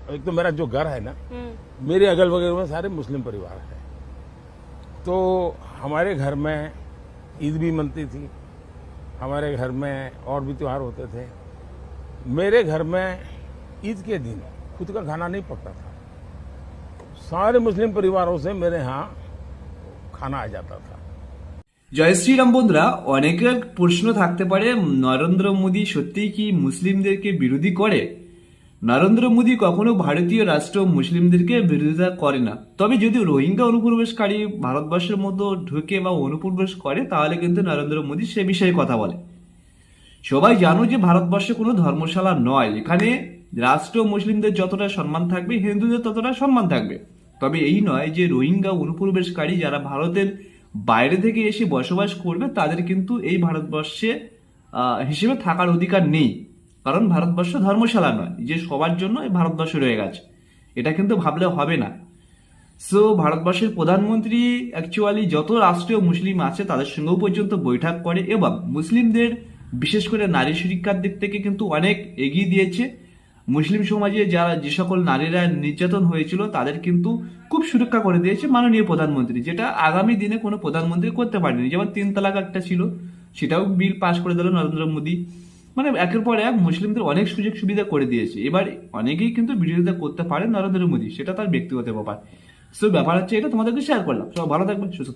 एक तो मेरा जो घर है ना, मेरे अगल बगल में सारे मुस्लिम परिवार है, तो हमारे घर में ईद भी मनती थी, हमारे घर में और भी त्यौहार होते थे। मेरे घर में ईद के दिन खुद का खाना नहीं पकता था, सारे मुस्लिम परिवारों से मेरे यहाँ खाना आ जाता था। জয় শ্রীরাম বন্ধুরা, অনেকের প্রশ্ন থাকতে পারে নরেন্দ্র মোদী সত্যিই কি মুসলিমদেরকে বিরোধী করে? নরেন্দ্র মোদী কখনো ভারতীয় রাষ্ট্র মুসলিমদেরকে বিরোধিতা করে না। তবে যদি রোহিঙ্গা অনুপ্রবেশকারী ভারতবর্ষের মধ্যে ঢুকে বা অনুপ্রবেশ করে তাহলে কিন্তু নরেন্দ্র মোদী সে বিষয়ে কথা বলে। সবাই জানো যে ভারতবর্ষে কোনো ধর্মশালা নয়, এখানে রাষ্ট্র মুসলিমদের যতটা সম্মান থাকবে হিন্দুদের ততটা সম্মান থাকবে। তবে এই নয় যে রোহিঙ্গা অনুপ্রবেশকারী যারা ভারতের বাইরে থেকে এসে বসবাস করবে তাদের কিন্তু এই ভারতবর্ষে হিসেবে থাকার অধিকার নেই, কারণ ভারতবর্ষ ধর্মশালা নয় যে সবার জন্য এই ভারতবর্ষ রয়ে গেছে, এটা কিন্তু ভাবলে হবে না। সো ভারতবর্ষের প্রধানমন্ত্রী অ্যাকচুয়ালি যত রাষ্ট্রীয় মুসলিম আছে তাদের সঙ্গেও পর্যন্ত বৈঠক করে এবং মুসলিমদের বিশেষ করে নারী সুরক্ষার দিক থেকে কিন্তু অনেক এগিয়ে দিয়েছে। মুসলিম সমাজে যে সকল নারীরা নির্যাতন হয়েছিল তাদের কিন্তু খুব সুরক্ষা করে দিয়েছে মাননীয় প্রধানমন্ত্রী, যেটা আগামী দিনে কোনো প্রধানমন্ত্রী করতে পারেনি। যেমন 3 তালাক একটা ছিল, সেটাও বিল পাশ করে দিল নরেন্দ্র মোদী। মানে একের পর এক মুসলিমদের অনেক সুযোগ সুবিধা করে দিয়েছে। এবার অনেকেই কিন্তু বিরোধিতা করতে পারে নরেন্দ্র মোদী, সেটা তার ব্যক্তিগত ব্যাপার। সো ব্যাপার হচ্ছে এটা, তোমাদেরকে শেয়ার করলাম। সব ভালো থাকবে, সুস্থ থাকবে।